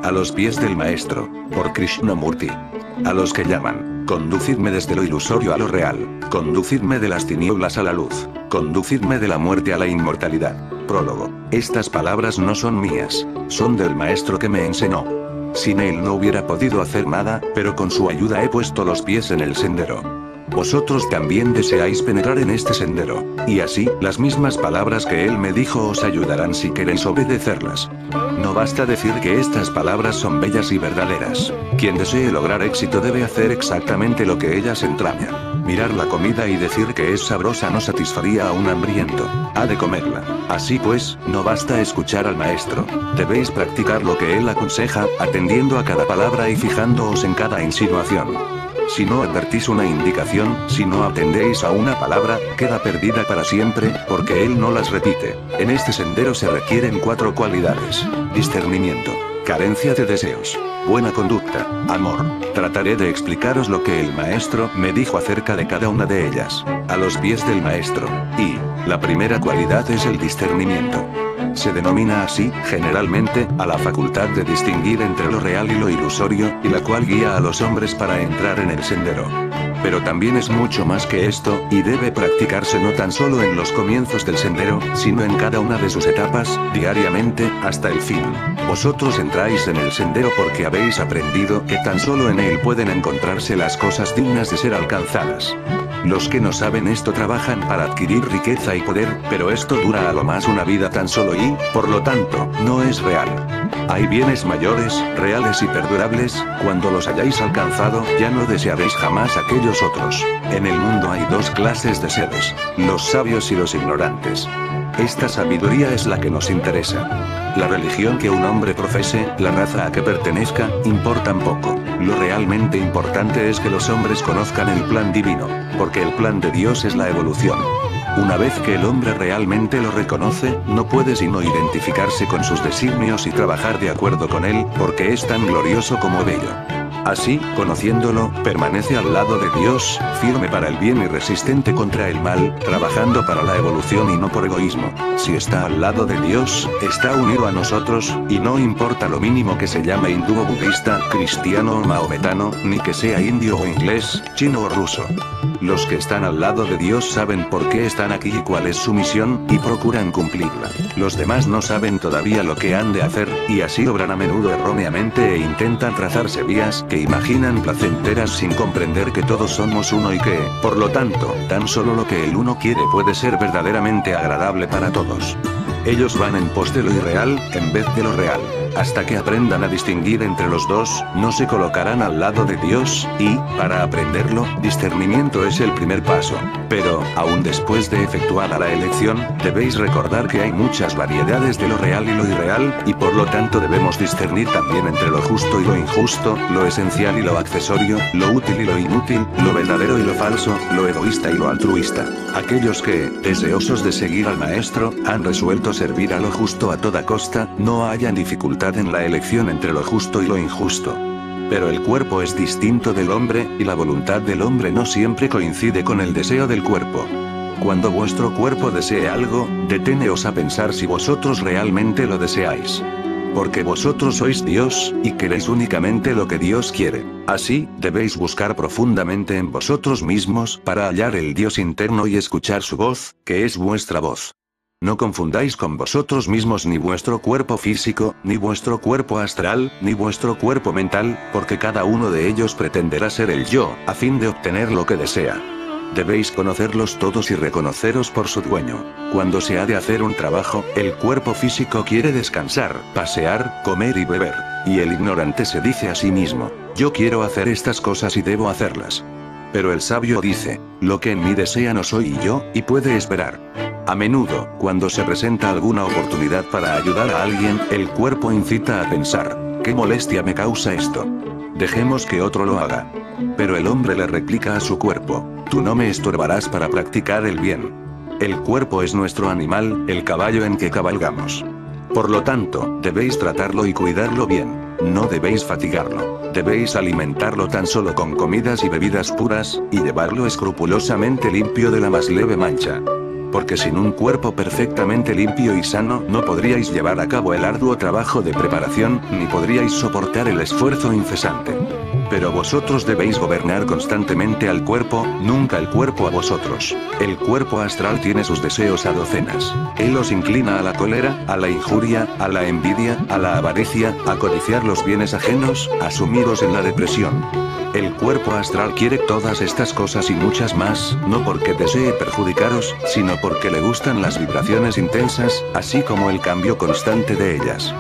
A los pies del maestro, por Krishnamurti. A los que llaman, conducidme desde lo ilusorio a lo real, conducidme de las tinieblas a la luz, conducidme de la muerte a la inmortalidad. Prólogo. Estas palabras no son mías, son del maestro que me enseñó. Sin él no hubiera podido hacer nada, pero con su ayuda he puesto los pies en el sendero. Vosotros también deseáis penetrar en este sendero, y así, las mismas palabras que él me dijo os ayudarán si queréis obedecerlas. No basta decir que estas palabras son bellas y verdaderas. Quien desee lograr éxito debe hacer exactamente lo que ellas entrañan. Mirar la comida y decir que es sabrosa no satisfaría a un hambriento. Ha de comerla. Así pues, no basta escuchar al maestro. Debéis practicar lo que él aconseja, atendiendo a cada palabra y fijándoos en cada insinuación. Si no advertís una indicación, si no atendéis a una palabra, queda perdida para siempre, porque él no las repite. En este sendero se requieren 4 cualidades: discernimiento, carencia de deseos, buena conducta, amor. Trataré de explicaros lo que el maestro me dijo acerca de cada una de ellas, a los pies del maestro. Y la primera cualidad es el discernimiento. Se denomina así, generalmente, a la facultad de distinguir entre lo real y lo ilusorio, y la cual guía a los hombres para entrar en el sendero. Pero también es mucho más que esto, y debe practicarse no tan solo en los comienzos del sendero, sino en cada una de sus etapas, diariamente, hasta el fin. Vosotros entráis en el sendero porque habéis aprendido que tan solo en él pueden encontrarse las cosas dignas de ser alcanzadas. Los que no saben esto trabajan para adquirir riqueza y poder, pero esto dura a lo más una vida tan solo y, por lo tanto, no es real. Hay bienes mayores, reales y perdurables, cuando los hayáis alcanzado, ya no desearéis jamás aquellos otros. En el mundo hay 2 clases de seres, los sabios y los ignorantes. Esta sabiduría es la que nos interesa. La religión que un hombre profese, la raza a que pertenezca, importan poco. Lo realmente importante es que los hombres conozcan el plan divino, porque el plan de Dios es la evolución. Una vez que el hombre realmente lo reconoce, no puede sino identificarse con sus designios y trabajar de acuerdo con él, porque es tan glorioso como bello. Así, conociéndolo, permanece al lado de Dios, firme para el bien y resistente contra el mal, trabajando para la evolución y no por egoísmo. Si está al lado de Dios, está unido a nosotros, y no importa lo mínimo que se llame hindú o budista, cristiano o maometano, ni que sea indio o inglés, chino o ruso. Los que están al lado de Dios saben por qué están aquí y cuál es su misión, y procuran cumplirla. Los demás no saben todavía lo que han de hacer, y así obran a menudo erróneamente e intentan trazarse vías que imaginan placenteras sin comprender que todos somos uno y que, por lo tanto, tan solo lo que el uno quiere puede ser verdaderamente agradable para todos. Ellos van en pos de lo irreal, en vez de lo real. Hasta que aprendan a distinguir entre los dos, no se colocarán al lado de Dios, y, para aprenderlo, discernimiento es el primer paso. Pero, aún después de efectuada la elección, debéis recordar que hay muchas variedades de lo real y lo irreal, y por lo tanto debemos discernir también entre lo justo y lo injusto, lo esencial y lo accesorio, lo útil y lo inútil, lo verdadero y lo falso, lo egoísta y lo altruista. Aquellos que, deseosos de seguir al maestro, han resuelto servir a lo justo a toda costa, no hayan dificultad en la elección entre lo justo y lo injusto. Pero el cuerpo es distinto del hombre, y la voluntad del hombre no siempre coincide con el deseo del cuerpo. Cuando vuestro cuerpo desee algo, deteneos a pensar si vosotros realmente lo deseáis. Porque vosotros sois Dios, y queréis únicamente lo que Dios quiere. Así, debéis buscar profundamente en vosotros mismos para hallar el Dios interno y escuchar su voz, que es vuestra voz. No confundáis con vosotros mismos ni vuestro cuerpo físico, ni vuestro cuerpo astral, ni vuestro cuerpo mental, porque cada uno de ellos pretenderá ser el yo, a fin de obtener lo que desea. Debéis conocerlos todos y reconoceros por su dueño. Cuando se ha de hacer un trabajo, el cuerpo físico quiere descansar, pasear, comer y beber. Y el ignorante se dice a sí mismo, yo quiero hacer estas cosas y debo hacerlas. Pero el sabio dice, lo que en mí desea no soy yo, y puede esperar. A menudo, cuando se presenta alguna oportunidad para ayudar a alguien, el cuerpo incita a pensar, ¿qué molestia me causa esto? Dejemos que otro lo haga. Pero el hombre le replica a su cuerpo, tú no me estorbarás para practicar el bien. El cuerpo es nuestro animal, el caballo en que cabalgamos. Por lo tanto, debéis tratarlo y cuidarlo bien. No debéis fatigarlo. Debéis alimentarlo tan solo con comidas y bebidas puras, y llevarlo escrupulosamente limpio de la más leve mancha. Porque sin un cuerpo perfectamente limpio y sano no podríais llevar a cabo el arduo trabajo de preparación, ni podríais soportar el esfuerzo incesante. Pero vosotros debéis gobernar constantemente al cuerpo, nunca el cuerpo a vosotros. El cuerpo astral tiene sus deseos a docenas. Él os inclina a la cólera, a la injuria, a la envidia, a la avaricia, a codiciar los bienes ajenos, a sumiros en la depresión. El cuerpo astral quiere todas estas cosas y muchas más, no porque desee perjudicaros, sino porque le gustan las vibraciones intensas, así como el cambio constante de ellas.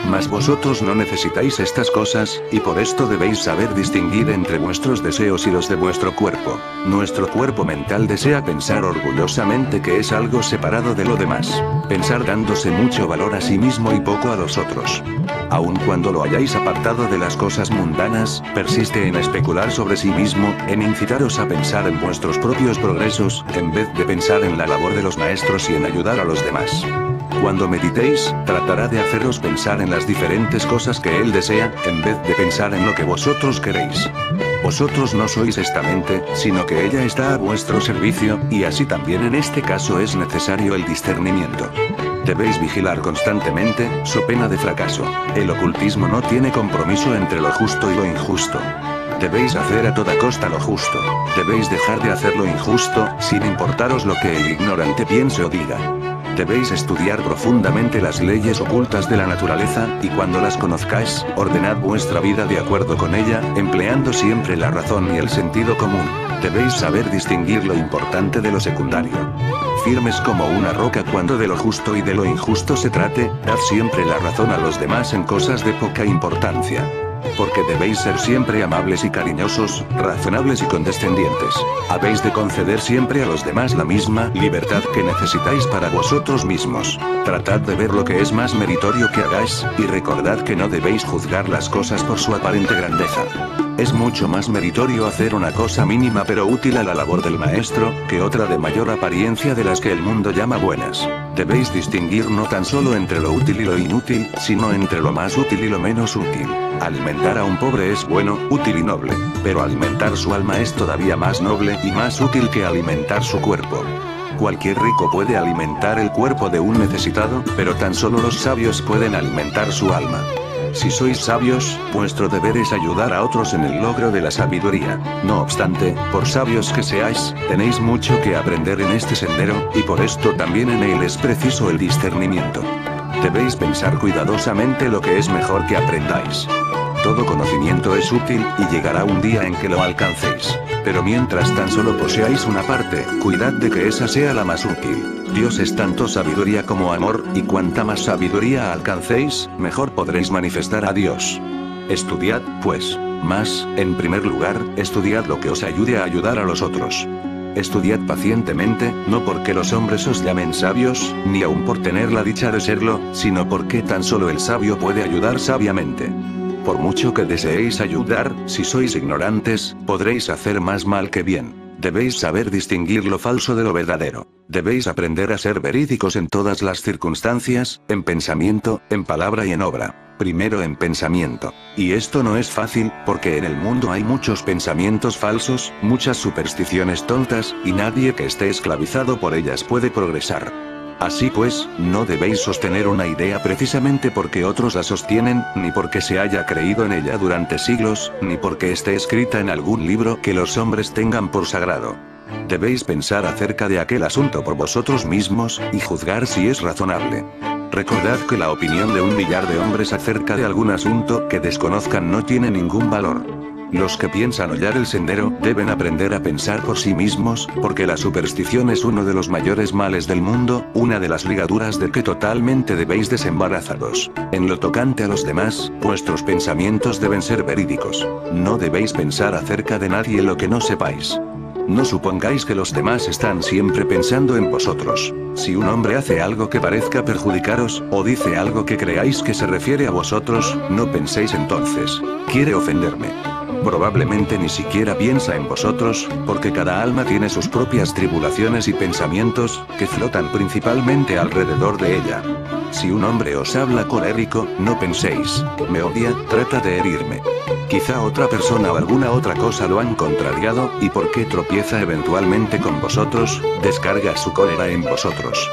Mas vosotros no necesitáis estas cosas, y por esto debéis saber distinguir entre vuestros deseos y los de vuestro cuerpo. Nuestro cuerpo mental desea pensar orgullosamente que es algo separado de lo demás. Pensar dándose mucho valor a sí mismo y poco a los otros. Aun cuando lo hayáis apartado de las cosas mundanas, persiste en especular sobre sí mismo, en incitaros a pensar en vuestros propios progresos, en vez de pensar en la labor de los maestros y en ayudar a los demás. Cuando meditéis, tratará de haceros pensar en las diferentes cosas que él desea, en vez de pensar en lo que vosotros queréis. Vosotros no sois esta mente, sino que ella está a vuestro servicio, y así también en este caso es necesario el discernimiento. Debéis vigilar constantemente, so pena de fracaso. El ocultismo no tiene compromiso entre lo justo y lo injusto. Debéis hacer a toda costa lo justo. Debéis dejar de hacer lo injusto, sin importaros lo que el ignorante piense o diga. Debéis estudiar profundamente las leyes ocultas de la naturaleza, y cuando las conozcáis, ordenad vuestra vida de acuerdo con ella, empleando siempre la razón y el sentido común. Debéis saber distinguir lo importante de lo secundario. Firmes como una roca cuando de lo justo y de lo injusto se trate, dad siempre la razón a los demás en cosas de poca importancia. Porque debéis ser siempre amables y cariñosos, razonables y condescendientes. Habéis de conceder siempre a los demás la misma libertad que necesitáis para vosotros mismos. Tratad de ver lo que es más meritorio que hagáis, y recordad que no debéis juzgar las cosas por su aparente grandeza. Es mucho más meritorio hacer una cosa mínima pero útil a la labor del maestro, que otra de mayor apariencia de las que el mundo llama buenas. Debéis distinguir no tan solo entre lo útil y lo inútil, sino entre lo más útil y lo menos útil. Alimentar a un pobre es bueno, útil y noble, pero alimentar su alma es todavía más noble y más útil que alimentar su cuerpo. Cualquier rico puede alimentar el cuerpo de un necesitado, pero tan solo los sabios pueden alimentar su alma. Si sois sabios, vuestro deber es ayudar a otros en el logro de la sabiduría. No obstante, por sabios que seáis, tenéis mucho que aprender en este sendero, y por esto también en él es preciso el discernimiento. Debéis pensar cuidadosamente lo que es mejor que aprendáis. Todo conocimiento es útil, y llegará un día en que lo alcancéis. Pero mientras tan solo poseáis una parte, cuidad de que esa sea la más útil. Dios es tanto sabiduría como amor, y cuanta más sabiduría alcancéis, mejor podréis manifestar a Dios. Estudiad, pues, más, en primer lugar, estudiad lo que os ayude a ayudar a los otros. Estudiad pacientemente, no porque los hombres os llamen sabios, ni aun por tener la dicha de serlo, sino porque tan solo el sabio puede ayudar sabiamente. Por mucho que deseéis ayudar, si sois ignorantes, podréis hacer más mal que bien. Debéis saber distinguir lo falso de lo verdadero. Debéis aprender a ser verídicos en todas las circunstancias, en pensamiento, en palabra y en obra. Primero en pensamiento. Y esto no es fácil, porque en el mundo hay muchos pensamientos falsos, muchas supersticiones tontas, y nadie que esté esclavizado por ellas puede progresar. Así pues, no debéis sostener una idea precisamente porque otros la sostienen, ni porque se haya creído en ella durante siglos, ni porque esté escrita en algún libro que los hombres tengan por sagrado. Debéis pensar acerca de aquel asunto por vosotros mismos, y juzgar si es razonable. Recordad que la opinión de 1 millar de hombres acerca de algún asunto que desconozcan no tiene ningún valor. Los que piensan hollar el sendero deben aprender a pensar por sí mismos, porque la superstición es uno de los mayores males del mundo, una de las ligaduras de que totalmente debéis desembarazaros. En lo tocante a los demás, vuestros pensamientos deben ser verídicos. No debéis pensar acerca de nadie lo que no sepáis. No supongáis que los demás están siempre pensando en vosotros. Si un hombre hace algo que parezca perjudicaros, o dice algo que creáis que se refiere a vosotros, no penséis entonces, quiere ofenderme. Probablemente ni siquiera piensa en vosotros, porque cada alma tiene sus propias tribulaciones y pensamientos, que flotan principalmente alrededor de ella. Si un hombre os habla colérico, no penséis, me odia, trata de herirme. Quizá otra persona o alguna otra cosa lo han contrariado, y porque tropieza eventualmente con vosotros, descarga su cólera en vosotros.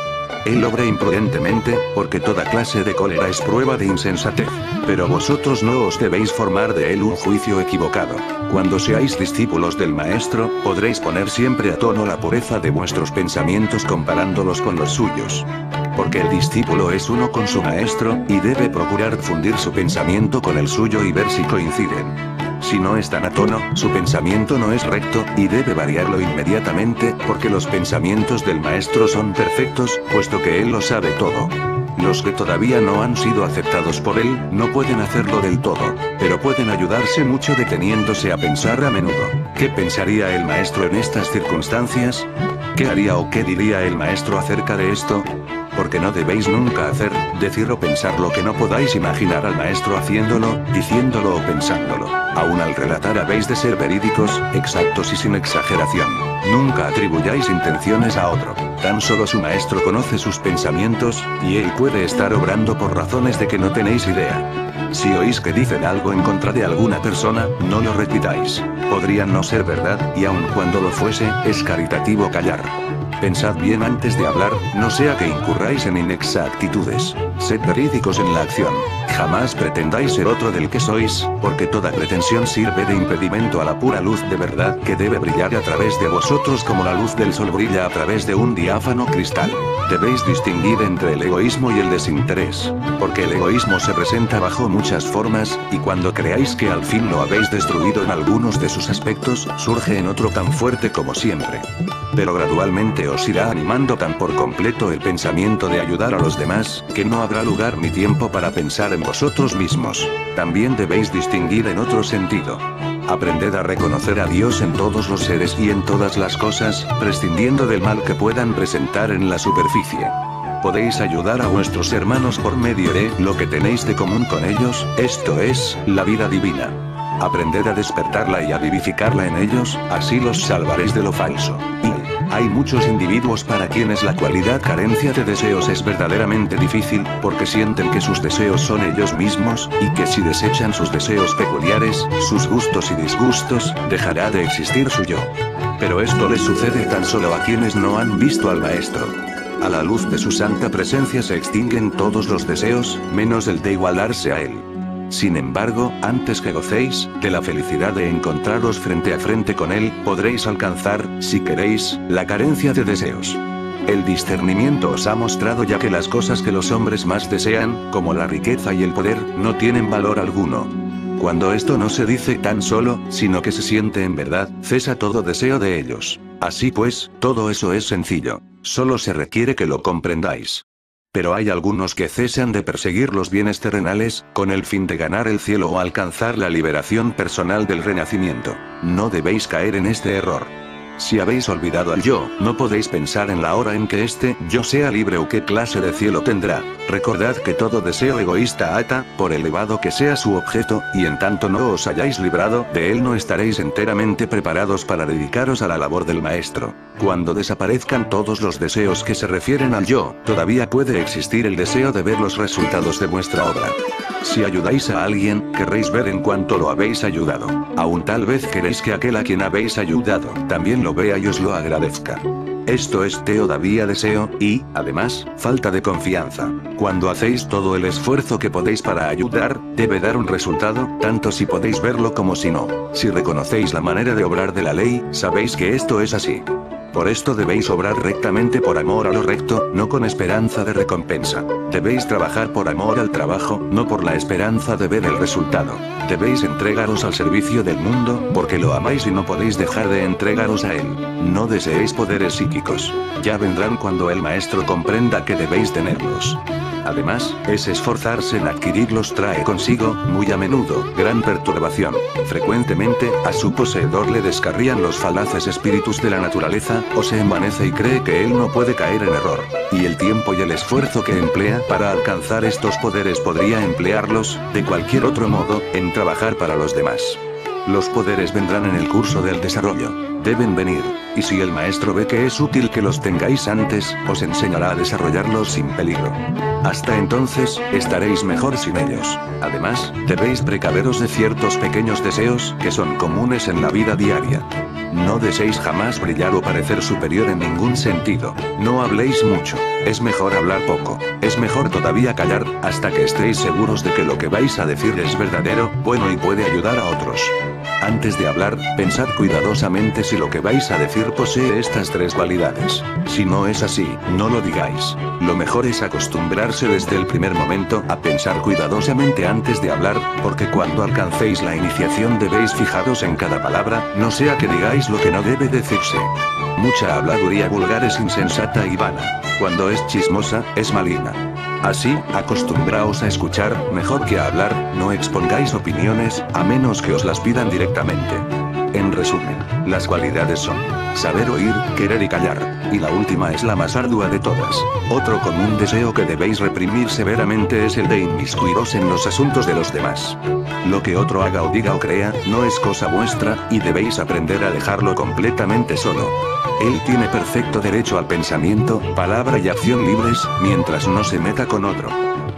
Él obra imprudentemente, porque toda clase de cólera es prueba de insensatez. Pero vosotros no os debéis formar de él un juicio equivocado. Cuando seáis discípulos del Maestro, podréis poner siempre a tono la pureza de vuestros pensamientos comparándolos con los suyos. Porque el discípulo es uno con su Maestro, y debe procurar fundir su pensamiento con el suyo y ver si coinciden. Si no están a tono, su pensamiento no es recto, y debe variarlo inmediatamente, porque los pensamientos del Maestro son perfectos, puesto que Él lo sabe todo. Los que todavía no han sido aceptados por Él, no pueden hacerlo del todo, pero pueden ayudarse mucho deteniéndose a pensar a menudo. ¿Qué pensaría el Maestro en estas circunstancias? ¿Qué haría o qué diría el Maestro acerca de esto? Porque no debéis nunca hacer, decir o pensar lo que no podáis imaginar al Maestro haciéndolo, diciéndolo o pensándolo. Aún al relatar habéis de ser verídicos, exactos y sin exageración. Nunca atribuyáis intenciones a otro. Tan solo su Maestro conoce sus pensamientos, y él puede estar obrando por razones de que no tenéis idea. Si oís que dicen algo en contra de alguna persona, no lo repitáis. Podrían no ser verdad, y aun cuando lo fuese, es caritativo callar. Pensad bien antes de hablar, no sea que incurráis en inexactitudes. Sed verídicos en la acción. Jamás pretendáis ser otro del que sois, porque toda pretensión sirve de impedimento a la pura luz de verdad que debe brillar a través de vosotros como la luz del sol brilla a través de un diáfano cristal. Debéis distinguir entre el egoísmo y el desinterés, porque el egoísmo se presenta bajo muchas formas, y cuando creáis que al fin lo habéis destruido en algunos de sus aspectos, surge en otro tan fuerte como siempre. Pero gradualmente os irá animando tan por completo el pensamiento de ayudar a los demás, que no habrá lugar ni tiempo para pensar en vosotros mismos. También debéis distinguir en otro sentido. Aprended a reconocer a Dios en todos los seres y en todas las cosas, prescindiendo del mal que puedan presentar en la superficie. Podéis ayudar a vuestros hermanos por medio de lo que tenéis de común con ellos, esto es, la vida divina. Aprended a despertarla y a vivificarla en ellos, así los salvaréis de lo falso. Y hay muchos individuos para quienes la cualidad carencia de deseos es verdaderamente difícil, porque sienten que sus deseos son ellos mismos, y que si desechan sus deseos peculiares, sus gustos y disgustos, dejará de existir su yo. Pero esto les sucede tan solo a quienes no han visto al Maestro. A la luz de su santa presencia se extinguen todos los deseos, menos el de igualarse a Él. Sin embargo, antes que gocéis de la felicidad de encontraros frente a frente con Él, podréis alcanzar, si queréis, la carencia de deseos. El discernimiento os ha mostrado ya que las cosas que los hombres más desean, como la riqueza y el poder, no tienen valor alguno. Cuando esto no se dice tan solo, sino que se siente en verdad, cesa todo deseo de ellos. Así pues, todo eso es sencillo. Solo se requiere que lo comprendáis. Pero hay algunos que cesan de perseguir los bienes terrenales, con el fin de ganar el cielo o alcanzar la liberación personal del renacimiento. No debéis caer en este error. Si habéis olvidado al yo, no podéis pensar en la hora en que este yo sea libre o qué clase de cielo tendrá. Recordad que todo deseo egoísta ata, por elevado que sea su objeto, y en tanto no os hayáis librado de él no estaréis enteramente preparados para dedicaros a la labor del Maestro. Cuando desaparezcan todos los deseos que se refieren al yo, todavía puede existir el deseo de ver los resultados de vuestra obra. Si ayudáis a alguien, querréis ver en cuánto lo habéis ayudado. Aún tal vez queréis que aquel a quien habéis ayudado, también lo vea y os lo agradezca. Esto es todavía deseo, y, además, falta de confianza. Cuando hacéis todo el esfuerzo que podéis para ayudar, debe dar un resultado, tanto si podéis verlo como si no. Si reconocéis la manera de obrar de la ley, sabéis que esto es así. Por esto debéis obrar rectamente por amor a lo recto, no con esperanza de recompensa. Debéis trabajar por amor al trabajo, no por la esperanza de ver el resultado. Debéis entregaros al servicio del mundo, porque lo amáis y no podéis dejar de entregaros a él. No deseéis poderes psíquicos. Ya vendrán cuando el Maestro comprenda que debéis tenerlos. Además, ese esforzarse en adquirirlos trae consigo, muy a menudo, gran perturbación. Frecuentemente, a su poseedor le descarrían los falaces espíritus de la naturaleza, o se envanece y cree que él no puede caer en error. Y el tiempo y el esfuerzo que emplea para alcanzar estos poderes podría emplearlos, de cualquier otro modo, en trabajar para los demás. Los poderes vendrán en el curso del desarrollo. Deben venir. Y si el maestro ve que es útil que los tengáis antes, os enseñará a desarrollarlos sin peligro. Hasta entonces, estaréis mejor sin ellos. Además, debéis precaveros de ciertos pequeños deseos que son comunes en la vida diaria. No deseéis jamás brillar o parecer superior en ningún sentido. No habléis mucho. Es mejor hablar poco. Es mejor todavía callar, hasta que estéis seguros de que lo que vais a decir es verdadero, bueno y puede ayudar a otros. Antes de hablar, pensad cuidadosamente si lo que vais a decir posee estas 3 cualidades. Si no es así, no lo digáis. Lo mejor es acostumbrarse desde el primer momento a pensar cuidadosamente antes de hablar, porque cuando alcancéis la iniciación debéis fijaros en cada palabra, no sea que digáis lo que no debe decirse. Mucha habladuría vulgar es insensata y vana. Cuando es chismosa, es maligna. Así, acostumbraos a escuchar, mejor que a hablar, no expongáis opiniones, a menos que os las pidan directamente. En resumen, las cualidades son saber oír, querer y callar, y la última es la más ardua de todas. Otro común deseo que debéis reprimir severamente es el de inmiscuiros en los asuntos de los demás. Lo que otro haga o diga o crea, no es cosa vuestra, y debéis aprender a dejarlo completamente solo. Él tiene perfecto derecho al pensamiento, palabra y acción libres, mientras no se meta con otro.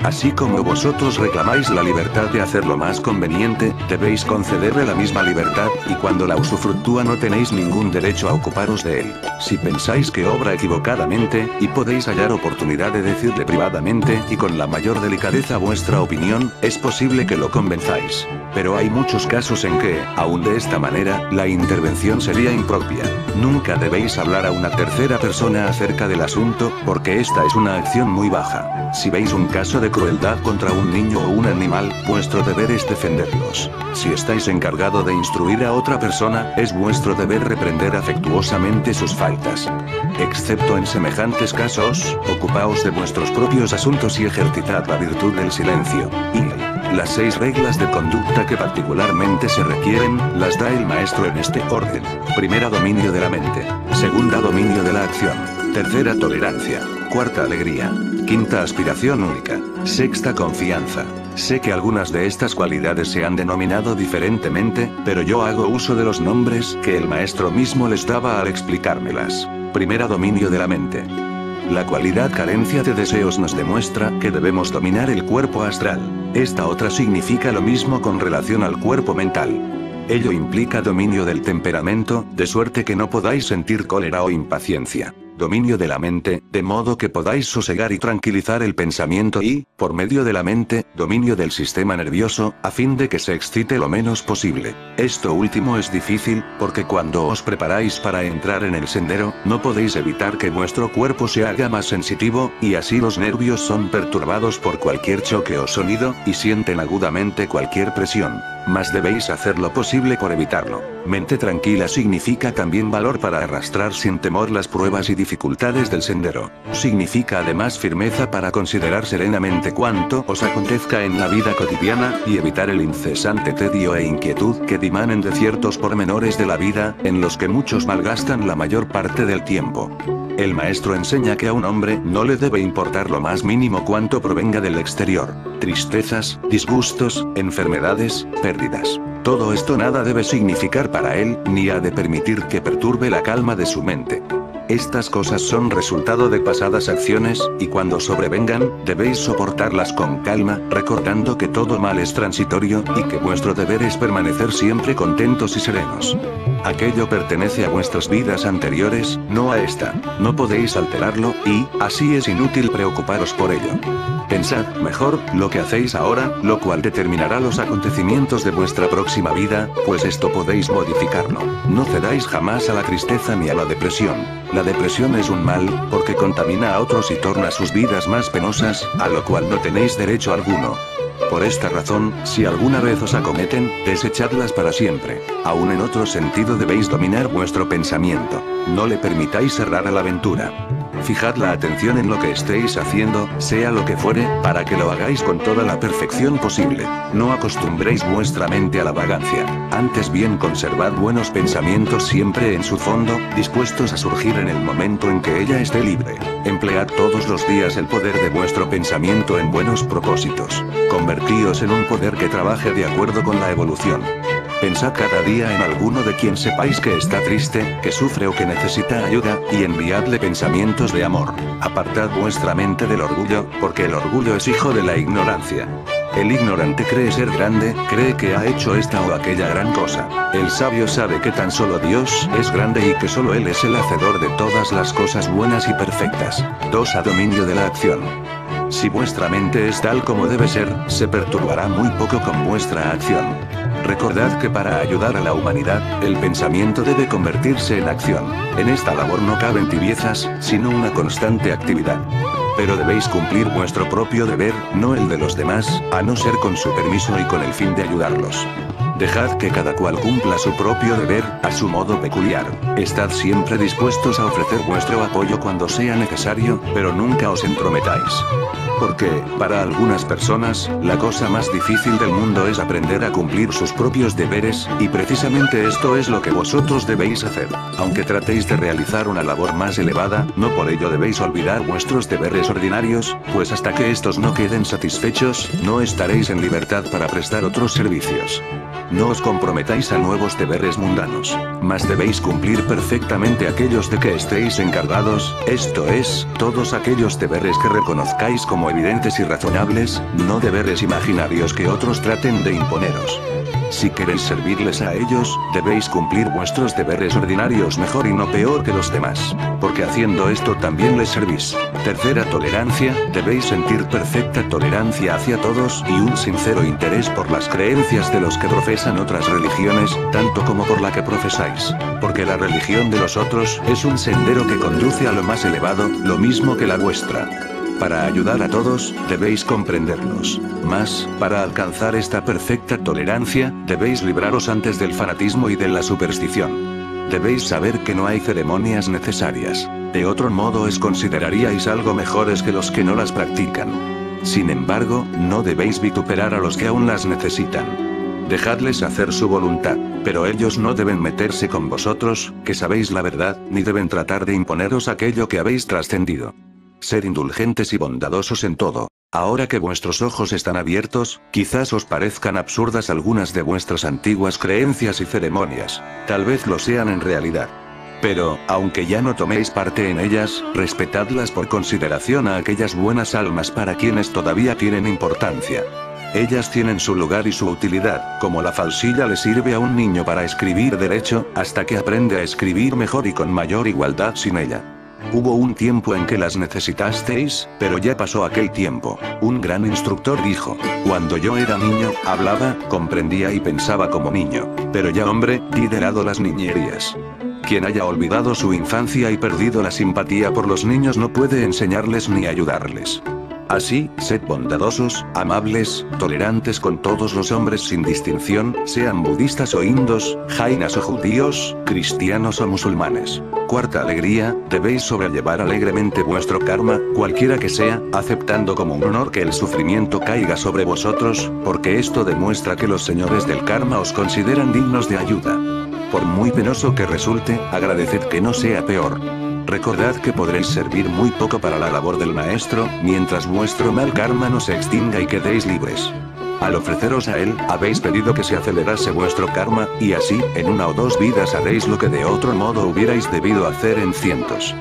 Así como vosotros reclamáis la libertad de hacer lo más conveniente, debéis concederle la misma libertad, y cuando la usufructúa no tenéis ningún derecho a ocuparos de él. Si pensáis que obra equivocadamente, y podéis hallar oportunidad de decirle privadamente y con la mayor delicadeza vuestra opinión, es posible que lo convenzáis. Pero hay muchos casos en que, aun de esta manera, la intervención sería impropia. Nunca debéis hablar a una tercera persona acerca del asunto, porque esta es una acción muy baja. Si veis un caso de crueldad contra un niño o un animal, vuestro deber es defenderlos. Si estáis encargado de instruir a otra persona, es vuestro deber reprender afectuosamente sus faltas. Excepto en semejantes casos, ocupaos de vuestros propios asuntos y ejercitad la virtud del silencio. Y las 6 reglas de conducta que particularmente se requieren, las da el maestro en este orden. Primera, dominio de la mente. Segunda, dominio de la acción. Tercera, tolerancia. Cuarta, alegría. Quinta, aspiración única. Sexta, confianza. Sé que algunas de estas cualidades se han denominado diferentemente, pero yo hago uso de los nombres que el maestro mismo les daba al explicármelas. Primera, dominio de la mente. La cualidad carencia de deseos nos demuestra que debemos dominar el cuerpo astral. Esta otra significa lo mismo con relación al cuerpo mental. Ello implica dominio del temperamento, de suerte que no podáis sentir cólera o impaciencia. Dominio de la mente, de modo que podáis sosegar y tranquilizar el pensamiento y, por medio de la mente, dominio del sistema nervioso, a fin de que se excite lo menos posible. Esto último es difícil, porque cuando os preparáis para entrar en el sendero, no podéis evitar que vuestro cuerpo se haga más sensitivo, y así los nervios son perturbados por cualquier choque o sonido, y sienten agudamente cualquier presión. Mas debéis hacer lo posible por evitarlo. Mente tranquila significa también valor para arrastrar sin temor las pruebas y dificultades del sendero. Significa además firmeza para considerar serenamente cuanto os acontezca en la vida cotidiana, y evitar el incesante tedio e inquietud que dimanen de ciertos pormenores de la vida, en los que muchos malgastan la mayor parte del tiempo. El maestro enseña que a un hombre no le debe importar lo más mínimo cuanto provenga del exterior. Tristezas, disgustos, enfermedades, pérdidas. Todo esto nada debe significar para él, ni ha de permitir que perturbe la calma de su mente. Estas cosas son resultado de pasadas acciones, y cuando sobrevengan, debéis soportarlas con calma, recordando que todo mal es transitorio, y que vuestro deber es permanecer siempre contentos y serenos. Aquello pertenece a vuestras vidas anteriores, no a esta. No podéis alterarlo, y, así es inútil preocuparos por ello. Pensad, mejor, lo que hacéis ahora, lo cual determinará los acontecimientos de vuestra próxima vida, pues esto podéis modificarlo. No cedáis jamás a la tristeza ni a la depresión. La depresión es un mal, porque contamina a otros y torna sus vidas más penosas, a lo cual no tenéis derecho alguno. Por esta razón, si alguna vez os acometen, desechadlas para siempre. Aún en otro sentido debéis dominar vuestro pensamiento. No le permitáis errar a la aventura. Fijad la atención en lo que estéis haciendo, sea lo que fuere, para que lo hagáis con toda la perfección posible. No acostumbréis vuestra mente a la vagancia. Antes bien conservad buenos pensamientos siempre en su fondo, dispuestos a surgir en el momento en que ella esté libre. Emplead todos los días el poder de vuestro pensamiento en buenos propósitos. Convertíos en un poder que trabaje de acuerdo con la evolución. Pensad cada día en alguno de quien sepáis que está triste, que sufre o que necesita ayuda, y enviadle pensamientos de amor. Apartad vuestra mente del orgullo, porque el orgullo es hijo de la ignorancia. El ignorante cree ser grande, cree que ha hecho esta o aquella gran cosa. El sabio sabe que tan solo Dios es grande y que solo Él es el hacedor de todas las cosas buenas y perfectas. 2. A dominio de la acción. Si vuestra mente es tal como debe ser, se perturbará muy poco con vuestra acción. Recordad que para ayudar a la humanidad, el pensamiento debe convertirse en acción. En esta labor no caben tibiezas, sino una constante actividad. Pero debéis cumplir vuestro propio deber, no el de los demás, a no ser con su permiso y con el fin de ayudarlos. Dejad que cada cual cumpla su propio deber, a su modo peculiar. Estad siempre dispuestos a ofrecer vuestro apoyo cuando sea necesario, pero nunca os entrometáis. Porque, para algunas personas, la cosa más difícil del mundo es aprender a cumplir sus propios deberes, y precisamente esto es lo que vosotros debéis hacer. Aunque tratéis de realizar una labor más elevada, no por ello debéis olvidar vuestros deberes ordinarios, pues hasta que estos no queden satisfechos, no estaréis en libertad para prestar otros servicios. No os comprometáis a nuevos deberes mundanos, mas debéis cumplir perfectamente aquellos de que estéis encargados, esto es, todos aquellos deberes que reconozcáis como evidentes y razonables, no deberes imaginarios que otros traten de imponeros. Si queréis servirles a ellos, debéis cumplir vuestros deberes ordinarios mejor y no peor que los demás, porque haciendo esto también les servís. Tercera, tolerancia, debéis sentir perfecta tolerancia hacia todos y un sincero interés por las creencias de los que profesan otras religiones, tanto como por la que profesáis, porque la religión de los otros es un sendero que conduce a lo más elevado, lo mismo que la vuestra. Para ayudar a todos, debéis comprenderlos. Mas, para alcanzar esta perfecta tolerancia, debéis libraros antes del fanatismo y de la superstición. Debéis saber que no hay ceremonias necesarias. De otro modo os consideraríais algo mejores que los que no las practican. Sin embargo, no debéis vituperar a los que aún las necesitan. Dejadles hacer su voluntad, pero ellos no deben meterse con vosotros, que sabéis la verdad, ni deben tratar de imponeros aquello que habéis trascendido. Ser indulgentes y bondadosos en todo. Ahora que vuestros ojos están abiertos, quizás os parezcan absurdas algunas de vuestras antiguas creencias y ceremonias. Tal vez lo sean en realidad. Pero, aunque ya no toméis parte en ellas, respetadlas por consideración a aquellas buenas almas para quienes todavía tienen importancia. Ellas tienen su lugar y su utilidad, como la falsilla le sirve a un niño para escribir derecho, hasta que aprende a escribir mejor y con mayor igualdad sin ella. Hubo un tiempo en que las necesitasteis, pero ya pasó aquel tiempo. Un gran instructor dijo: cuando yo era niño, hablaba, comprendía y pensaba como niño. Pero ya hombre, di de lado las niñerías. Quien haya olvidado su infancia y perdido la simpatía por los niños no puede enseñarles ni ayudarles. Así, sed bondadosos, amables, tolerantes con todos los hombres sin distinción, sean budistas o indos, jainas o judíos, cristianos o musulmanes. Cuarta alegría, debéis sobrellevar alegremente vuestro karma, cualquiera que sea, aceptando como un honor que el sufrimiento caiga sobre vosotros, porque esto demuestra que los señores del karma os consideran dignos de ayuda. Por muy penoso que resulte, agradeced que no sea peor. Recordad que podréis servir muy poco para la labor del maestro, mientras vuestro mal karma no se extinga y quedéis libres. Al ofreceros a él, habéis pedido que se acelerase vuestro karma, y así, en una o dos vidas haréis lo que de otro modo hubierais debido hacer en cientos.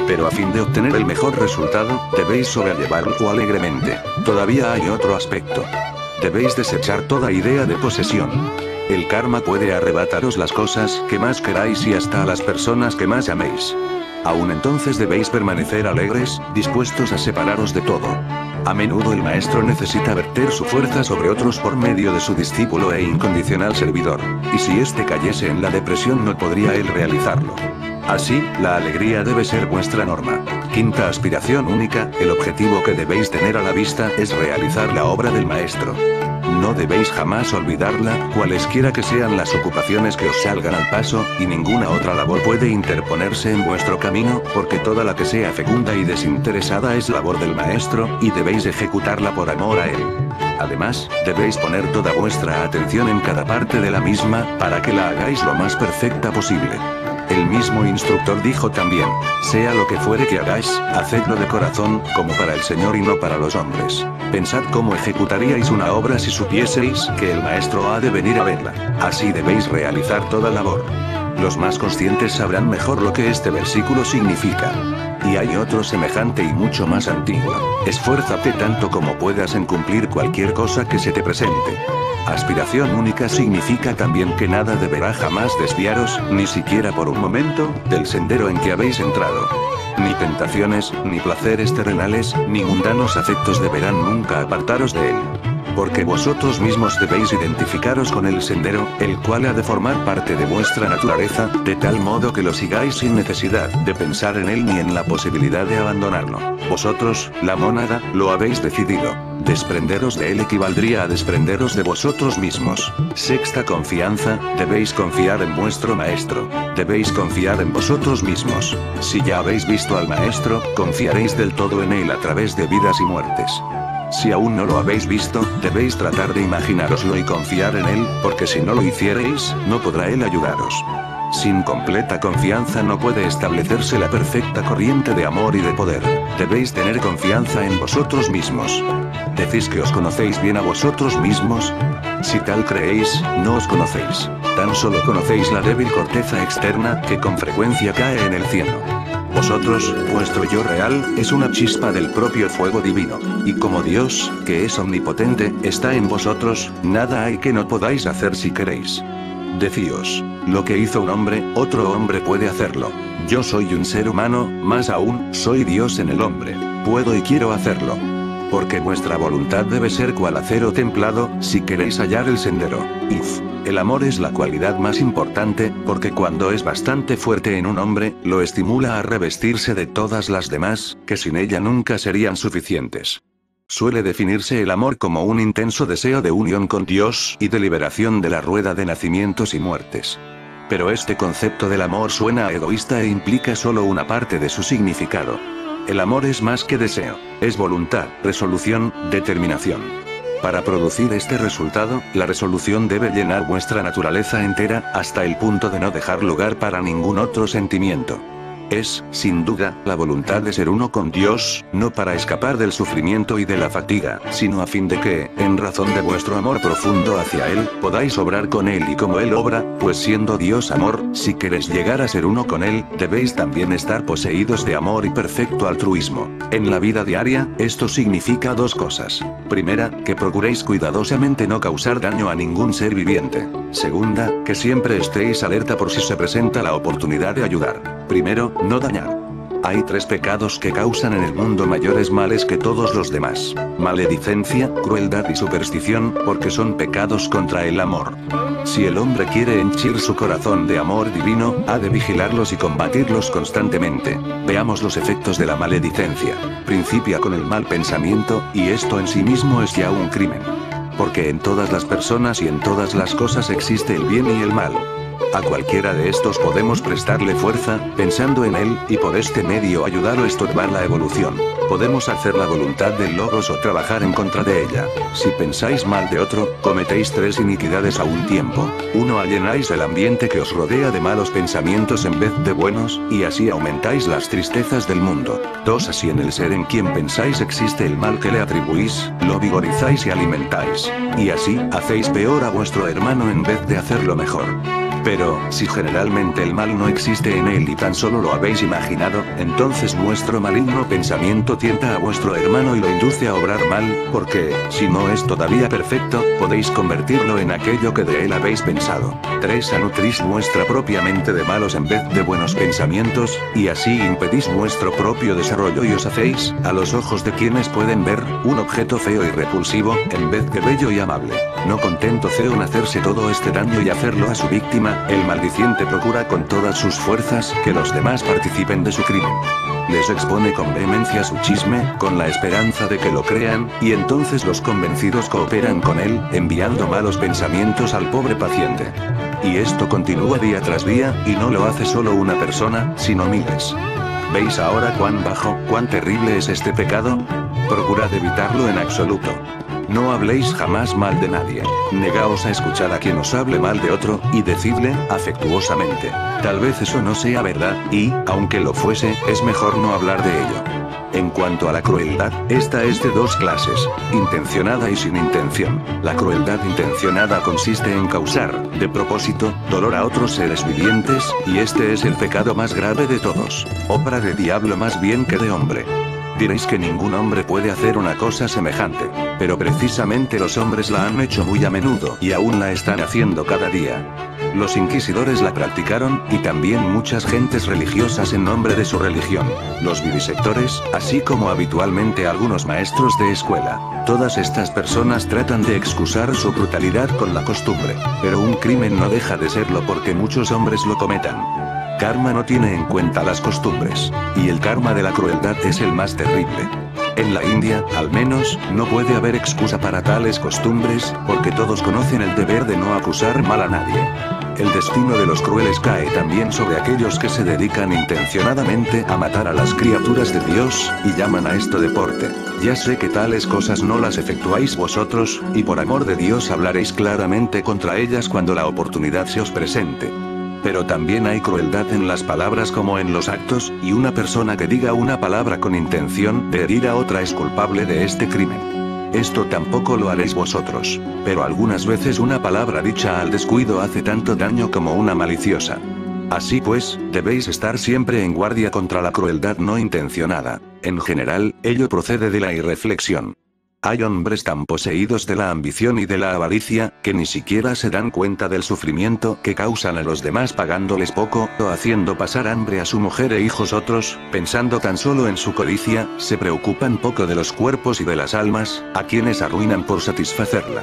Pero a fin de obtener el mejor resultado, debéis sobrellevarlo alegremente. Todavía hay otro aspecto. Debéis desechar toda idea de posesión. El karma puede arrebataros las cosas que más queráis y hasta a las personas que más améis. Aún entonces debéis permanecer alegres, dispuestos a separaros de todo. A menudo el maestro necesita verter su fuerza sobre otros por medio de su discípulo e incondicional servidor, y si éste cayese en la depresión no podría él realizarlo. Así, la alegría debe ser vuestra norma. Quinta aspiración única, el objetivo que debéis tener a la vista es realizar la obra del maestro. No debéis jamás olvidarla, cualesquiera que sean las ocupaciones que os salgan al paso, y ninguna otra labor puede interponerse en vuestro camino, porque toda la que sea fecunda y desinteresada es labor del maestro, y debéis ejecutarla por amor a él. Además, debéis poner toda vuestra atención en cada parte de la misma, para que la hagáis lo más perfecta posible. El mismo instructor dijo también: sea lo que fuere que hagáis, hacedlo de corazón, como para el Señor y no para los hombres. Pensad cómo ejecutaríais una obra si supieseis que el maestro ha de venir a verla. Así debéis realizar toda labor. Los más conscientes sabrán mejor lo que este versículo significa. Y hay otro semejante y mucho más antiguo: esfuérzate tanto como puedas en cumplir cualquier cosa que se te presente. Aspiración única significa también que nada deberá jamás desviaros, ni siquiera por un momento, del sendero en que habéis entrado. Ni tentaciones, ni placeres terrenales, ni mundanos afectos deberán nunca apartaros de él. Porque vosotros mismos debéis identificaros con el sendero, el cual ha de formar parte de vuestra naturaleza, de tal modo que lo sigáis sin necesidad de pensar en él ni en la posibilidad de abandonarlo. Vosotros, la mónada, lo habéis decidido. Desprenderos de él equivaldría a desprenderos de vosotros mismos. Sexta confianza: debéis confiar en vuestro maestro. Debéis confiar en vosotros mismos. Si ya habéis visto al maestro, confiaréis del todo en él a través de vidas y muertes. Si aún no lo habéis visto, debéis tratar de imaginároslo y confiar en él, porque si no lo hiciereis, no podrá él ayudaros. Sin completa confianza no puede establecerse la perfecta corriente de amor y de poder. Debéis tener confianza en vosotros mismos. ¿Decís que os conocéis bien a vosotros mismos? Si tal creéis, no os conocéis. Tan solo conocéis la débil corteza externa, que con frecuencia cae en el cielo. Vosotros, vuestro yo real, es una chispa del propio fuego divino. Y como Dios, que es omnipotente, está en vosotros, nada hay que no podáis hacer si queréis. Decíos: lo que hizo un hombre, otro hombre puede hacerlo. Yo soy un ser humano, más aún, soy Dios en el hombre. Puedo y quiero hacerlo. Porque vuestra voluntad debe ser cual acero templado, si queréis hallar el sendero. El amor es la cualidad más importante, porque cuando es bastante fuerte en un hombre, lo estimula a revestirse de todas las demás, que sin ella nunca serían suficientes. Suele definirse el amor como un intenso deseo de unión con Dios y de liberación de la rueda de nacimientos y muertes. Pero este concepto del amor suena egoísta e implica solo una parte de su significado. El amor es más que deseo, es voluntad, resolución, determinación. Para producir este resultado, la resolución debe llenar vuestra naturaleza entera, hasta el punto de no dejar lugar para ningún otro sentimiento. Es, sin duda, la voluntad de ser uno con Dios, no para escapar del sufrimiento y de la fatiga, sino a fin de que, en razón de vuestro amor profundo hacia Él, podáis obrar con Él y como Él obra, pues siendo Dios amor, si queréis llegar a ser uno con Él, debéis también estar poseídos de amor y perfecto altruismo. En la vida diaria, esto significa dos cosas. Primera, que procuréis cuidadosamente no causar daño a ningún ser viviente. Segunda, que siempre estéis alerta por si se presenta la oportunidad de ayudar. Primero, no dañar. Hay tres pecados que causan en el mundo mayores males que todos los demás: maledicencia, crueldad y superstición, porque son pecados contra el amor. Si el hombre quiere henchir su corazón de amor divino, ha de vigilarlos y combatirlos constantemente. Veamos los efectos de la maledicencia. Principia con el mal pensamiento, y esto en sí mismo es ya un crimen. Porque en todas las personas y en todas las cosas existe el bien y el mal. A cualquiera de estos podemos prestarle fuerza, pensando en él, y por este medio ayudar o estorbar la evolución. Podemos hacer la voluntad del logos o trabajar en contra de ella. Si pensáis mal de otro, cometéis tres iniquidades a un tiempo. 1. Allenáis el ambiente que os rodea de malos pensamientos en vez de buenos, y así aumentáis las tristezas del mundo. 2. Así en el ser en quien pensáis existe el mal que le atribuís, lo vigorizáis y alimentáis. Y así, hacéis peor a vuestro hermano en vez de hacerlo mejor. Pero, si generalmente el mal no existe en él y tan solo lo habéis imaginado, entonces vuestro maligno pensamiento tienta a vuestro hermano y lo induce a obrar mal, porque, si no es todavía perfecto, podéis convertirlo en aquello que de él habéis pensado. 3. Nutrís vuestra propia mente de malos en vez de buenos pensamientos, y así impedís vuestro propio desarrollo y os hacéis, a los ojos de quienes pueden ver, un objeto feo y repulsivo, en vez de bello y amable. No contento en hacerse todo este daño y hacerlo a su víctima, el maldiciente procura con todas sus fuerzas que los demás participen de su crimen. Les expone con vehemencia su chisme, con la esperanza de que lo crean, y entonces los convencidos cooperan con él, enviando malos pensamientos al pobre paciente. Y esto continúa día tras día, y no lo hace solo una persona, sino miles. ¿Veis ahora cuán bajo, cuán terrible es este pecado? Procurad evitarlo en absoluto. No habléis jamás mal de nadie. Negaos a escuchar a quien os hable mal de otro, y decidle, afectuosamente. Tal vez eso no sea verdad, y, aunque lo fuese, es mejor no hablar de ello. En cuanto a la crueldad, esta es de dos clases, intencionada y sin intención. La crueldad intencionada consiste en causar, de propósito, dolor a otros seres vivientes, y este es el pecado más grave de todos. Obra de diablo más bien que de hombre. Diréis que ningún hombre puede hacer una cosa semejante, pero precisamente los hombres la han hecho muy a menudo y aún la están haciendo cada día. Los inquisidores la practicaron, y también muchas gentes religiosas en nombre de su religión. Los vivisectores, así como habitualmente algunos maestros de escuela. Todas estas personas tratan de excusar su brutalidad con la costumbre, pero un crimen no deja de serlo porque muchos hombres lo cometan. Karma no tiene en cuenta las costumbres, y el karma de la crueldad es el más terrible. En la India, al menos, no puede haber excusa para tales costumbres, porque todos conocen el deber de no acusar mal a nadie. El destino de los crueles cae también sobre aquellos que se dedican intencionadamente a matar a las criaturas de Dios, y llaman a esto deporte. Ya sé que tales cosas no las efectuáis vosotros, y por amor de Dios hablaréis claramente contra ellas cuando la oportunidad se os presente. Pero también hay crueldad en las palabras como en los actos, y una persona que diga una palabra con intención de herir a otra es culpable de este crimen. Esto tampoco lo haréis vosotros, pero algunas veces una palabra dicha al descuido hace tanto daño como una maliciosa. Así pues, debéis estar siempre en guardia contra la crueldad no intencionada. En general, ello procede de la irreflexión. Hay hombres tan poseídos de la ambición y de la avaricia, que ni siquiera se dan cuenta del sufrimiento que causan a los demás pagándoles poco, o haciendo pasar hambre a su mujer e hijos. Otros, pensando tan solo en su codicia, se preocupan poco de los cuerpos y de las almas, a quienes arruinan por satisfacerla.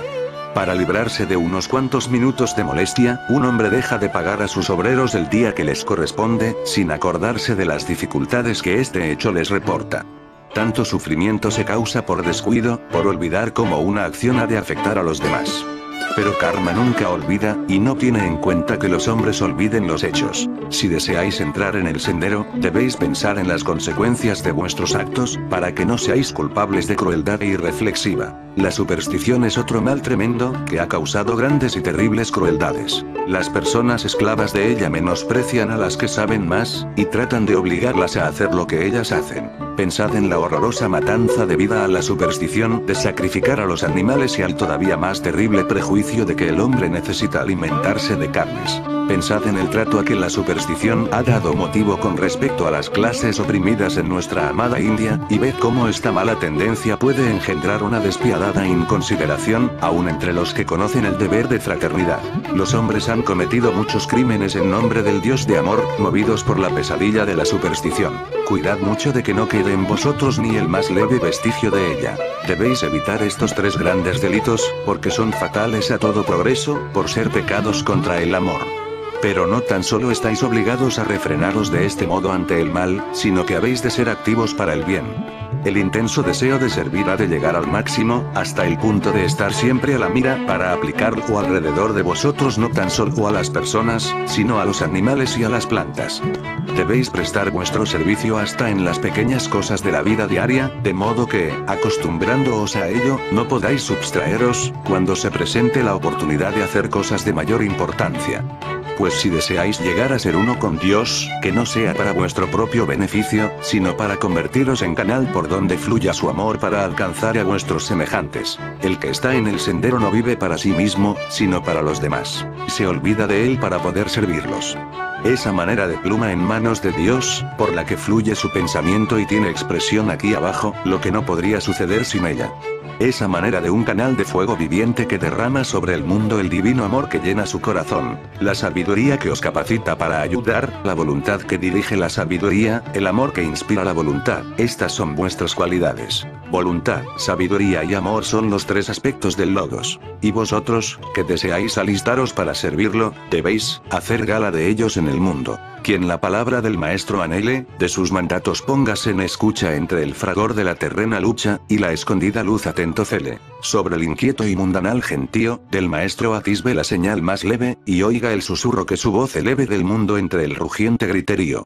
Para librarse de unos cuantos minutos de molestia, un hombre deja de pagar a sus obreros el día que les corresponde, sin acordarse de las dificultades que este hecho les reporta. Tanto sufrimiento se causa por descuido, por olvidar cómo una acción ha de afectar a los demás. Pero karma nunca olvida, y no tiene en cuenta que los hombres olviden los hechos. Si deseáis entrar en el sendero, debéis pensar en las consecuencias de vuestros actos, para que no seáis culpables de crueldad e irreflexiva. La superstición es otro mal tremendo, que ha causado grandes y terribles crueldades. Las personas esclavas de ella menosprecian a las que saben más, y tratan de obligarlas a hacer lo que ellas hacen. Pensad en la horrorosa matanza debida a la superstición de sacrificar a los animales y al todavía más terrible prejuicio de que el hombre necesita alimentarse de carnes. Pensad en el trato a que la superstición ha dado motivo con respecto a las clases oprimidas en nuestra amada India, y ved cómo esta mala tendencia puede engendrar una despiadada inconsideración, aun entre los que conocen el deber de fraternidad. Los hombres han cometido muchos crímenes en nombre del Dios de amor, movidos por la pesadilla de la superstición. Cuidad mucho de que no quede en vosotros ni el más leve vestigio de ella. Debéis evitar estos tres grandes delitos, porque son fatales a todo progreso, por ser pecados contra el amor. Pero no tan solo estáis obligados a refrenaros de este modo ante el mal, sino que habéis de ser activos para el bien. El intenso deseo de servir ha de llegar al máximo, hasta el punto de estar siempre a la mira para aplicarlo alrededor de vosotros, no tan solo a las personas, sino a los animales y a las plantas. Debéis prestar vuestro servicio hasta en las pequeñas cosas de la vida diaria, de modo que, acostumbrándoos a ello, no podáis subtraeros, cuando se presente la oportunidad de hacer cosas de mayor importancia. Pues si deseáis llegar a ser uno con Dios, que no sea para vuestro propio beneficio, sino para convertiros en canal por donde fluya su amor para alcanzar a vuestros semejantes. El que está en el sendero no vive para sí mismo, sino para los demás. Se olvida de él para poder servirlos. Esa manera de pluma en manos de Dios, por la que fluye su pensamiento y tiene expresión aquí abajo, lo que no podría suceder sin ella. Esa manera de un canal de fuego viviente que derrama sobre el mundo el divino amor que llena su corazón, la sabiduría que os capacita para ayudar, la voluntad que dirige la sabiduría, el amor que inspira la voluntad. Estas son vuestras cualidades. Voluntad, sabiduría y amor son los tres aspectos del Logos. Y vosotros, que deseáis alistaros para servirlo, debéis hacer gala de ellos en el mundo. Quien la palabra del maestro anhele, de sus mandatos póngase en escucha entre el fragor de la terrena lucha, y la escondida luz atento cele. Sobre el inquieto y mundanal gentío, del maestro atisbe la señal más leve, y oiga el susurro que su voz eleve del mundo entre el rugiente griterío.